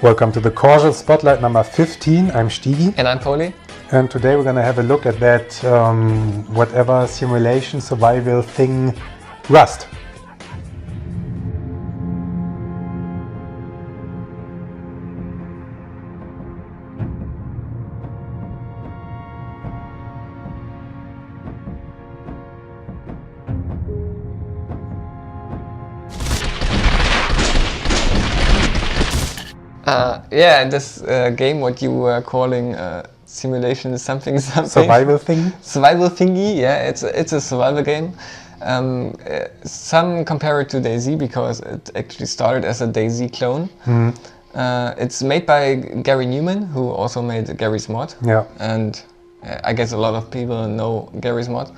Welcome to the Corsual Spotlight number 15. I'm Stigi. And I'm Poli. And today we're going to have a look at that whatever simulation survival thing, Rust. Yeah, this game, what you were calling simulation something. Survival thing? Survival thingy, yeah, it's a survival game. Some compare it to DayZ because it actually started as a DayZ clone. It's made by Gary Newman, who also made Gary's Mod. Yeah. And I guess a lot of people know Gary's Mod.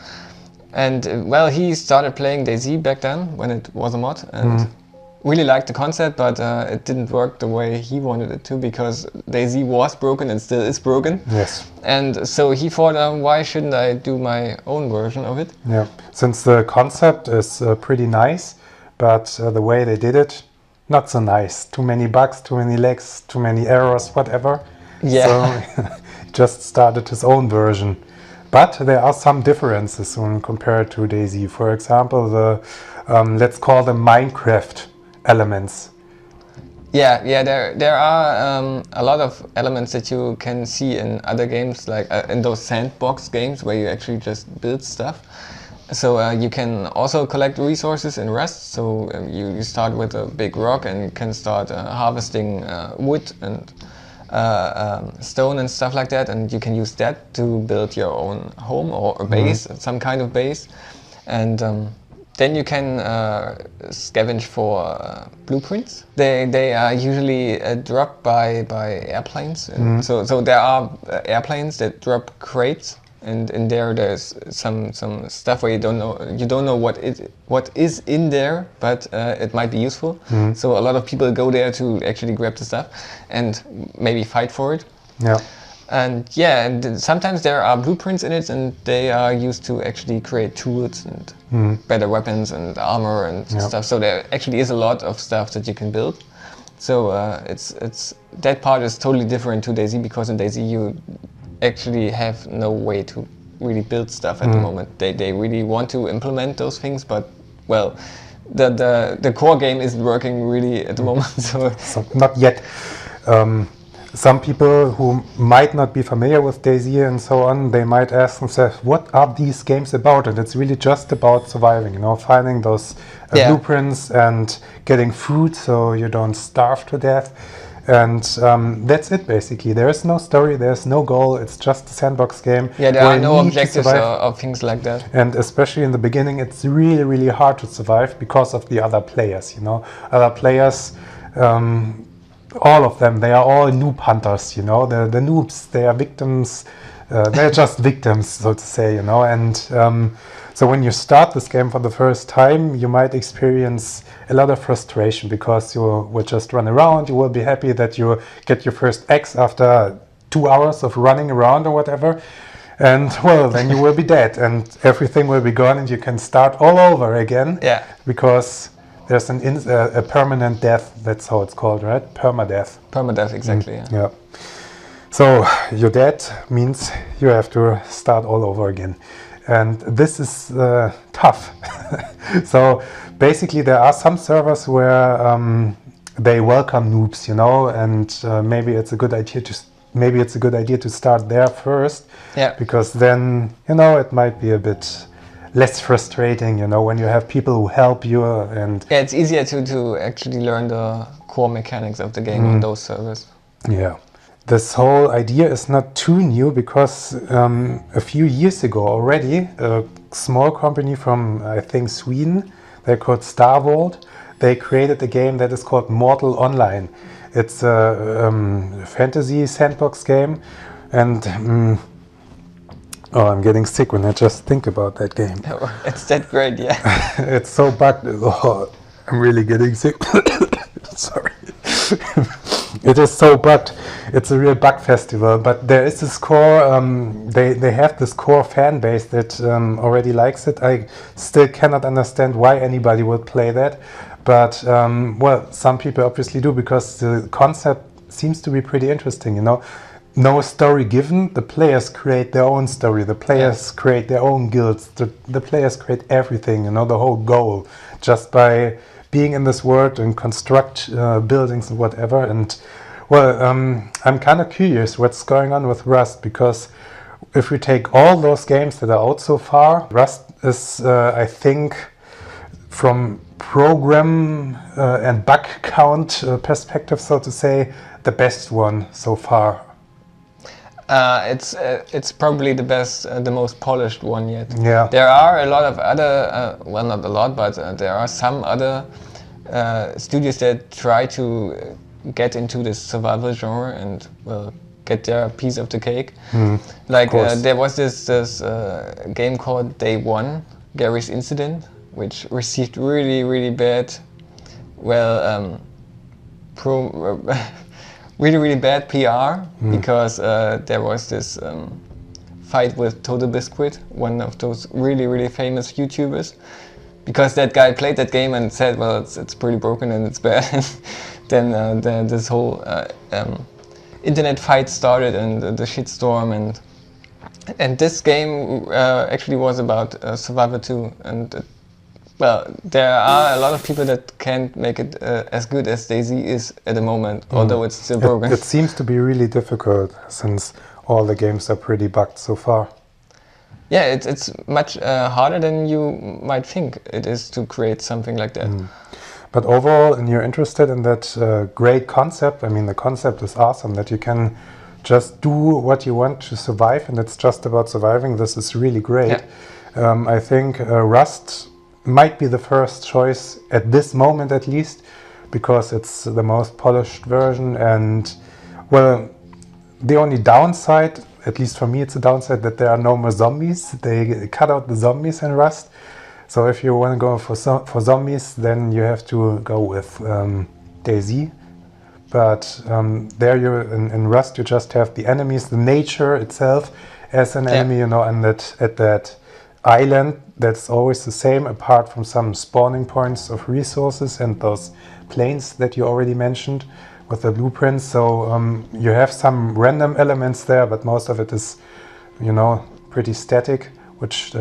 And well, he started playing DayZ back then when it was a mod, and really liked the concept, but it didn't work the way he wanted it to, because DayZ was broken and still is broken. Yes. And so he thought, why shouldn't I do my own version of it? Yeah, since the concept is pretty nice, but the way they did it, not so nice. Too many bugs, too many lags, too many errors, whatever. Yeah. So he just started his own version. But there are some differences when compared to DayZ. For example, the let's call them Minecraft elements. Yeah, there are a lot of elements that you can see in other games, like in those sandbox games where you actually just build stuff. So you can also collect resources in Rust. So you start with a big rock and can start harvesting wood and stone and stuff like that, and you can use that to build your own home or a base, some kind of base. And then you can scavenge for blueprints. They are usually dropped by airplanes. And so there are airplanes that drop crates, and in there's some stuff where you don't know what is in there, but it might be useful. So a lot of people go there to actually grab the stuff and maybe fight for it. Yeah. And yeah, and sometimes there are blueprints in it, and they are used to actually create tools and better weapons and armor and stuff. So there actually is a lot of stuff that you can build. So it's that part is totally different to DayZ, because in DayZ you actually have no way to really build stuff at the moment. They really want to implement those things, but well, the core game isn't working really at the moment. So not yet. Some people who might not be familiar with DayZ and so on, they might ask themselves, what are these games about? And it's really just about surviving, finding those blueprints and getting food so you don't starve to death. And that's it, basically. There is no story, there's no goal, it's just a sandbox game. Yeah, there are no objectives or things like that. And especially in the beginning, it's really, really hard to survive because of the other players, Other players, all of them, they are all noob hunters, the noobs, they are victims, they're just victims, so to say, and so when you start this game for the first time, you might experience a lot of frustration, because you will just run around. You will be happy that you get your first axe after 2 hours of running around or whatever, and well, then you will be dead and everything will be gone and you can start all over again. Yeah. Because there's a permanent death, that's how it's called, right? Permadeath. Permadeath, exactly. Yeah. So you're dead means you have to start all over again. And this is tough. So basically there are some servers where they welcome noobs, and maybe it's a good idea to start there first. Yeah. Because then, it might be a bit less frustrating, when you have people who help you. And yeah, it's easier to actually learn the core mechanics of the game on those servers. Yeah. This whole idea is not too new, because a few years ago already, a small company from, I think, Sweden, they're called Starvolt, they created a game that is called Mortal Online. It's a fantasy sandbox game, and I'm getting sick when I just think about that game. It's that great, yeah. It's so bugged. Oh, I'm really getting sick. Sorry. It is so bugged. It's a real bug festival, but there is this core, they have this core fan base that already likes it. I still cannot understand why anybody would play that, but well, some people obviously do, because the concept seems to be pretty interesting, you know. No story given, the players create their own story, the players create their own guilds, the players create everything, you know, the whole goal, just by being in this world and construct buildings and whatever. And well, I'm kind of curious what's going on with Rust, because if we take all those games that are out so far, Rust is, I think, from program and bug count perspective, so to say, the best one so far. It's probably the best, the most polished one yet. Yeah. There are a lot of other, well, not a lot, but there are some other studios that try to get into this survival genre and, well, get their piece of the cake. Like there was this game called DayZ, Gary's Incident, which received really bad, well, really bad PR, because there was this fight with Total Biscuit, one of those really famous YouTubers, because that guy played that game and said, well, it's pretty broken and it's bad. And then this whole internet fight started and the shitstorm, and this game actually was about Survivor 2, and well, there are a lot of people that can't make it as good as DayZ is at the moment, although it's still broken. It seems to be really difficult, since all the games are pretty bugged so far. Yeah, it's much harder than you might think it is to create something like that. But overall, and you're interested in that great concept, I mean, the concept is awesome, that you can just do what you want to survive, and it's just about surviving. This is really great. Yeah. I think Rust might be the first choice at this moment, at least, because it's the most polished version. And well, the only downside, at least for me it's a downside, that there are no more zombies. They cut out the zombies in Rust, so if you want to go for zombies, then you have to go with DayZ. But there in Rust you just have the enemies, the nature itself as an enemy, you know, and at that island that's always the same, apart from some spawning points of resources and those planes that you already mentioned with the blueprints. So you have some random elements there, but most of it is, you know, pretty static, which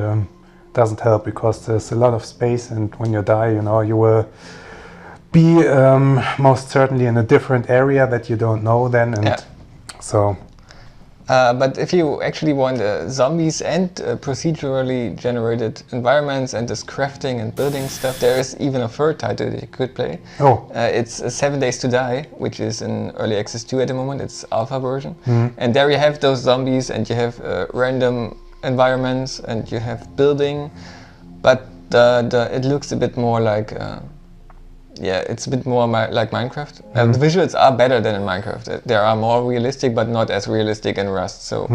doesn't help, because there's a lot of space, and when you die, you know, you will be most certainly in a different area that you don't know then, and so. But if you actually want zombies and procedurally generated environments and this crafting and building stuff, there is even a third title that you could play. It's 7 Days to Die, which is in early access 2 at the moment. It's alpha version. And there you have those zombies, and you have random environments, and you have building, but it looks a bit more like it's a bit more like Minecraft. The visuals are better than in Minecraft. They are more realistic, but not as realistic in Rust. So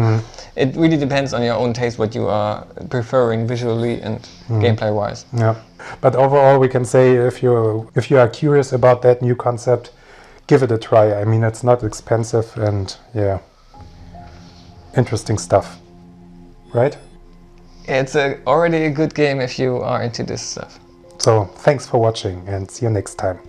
it really depends on your own taste what you are preferring visually and gameplay wise. Yeah, but overall we can say, if you are curious about that new concept, give it a try. I mean, it's not expensive, and yeah, interesting stuff, right? It's already a good game if you are into this stuff. So thanks for watching, and see you next time.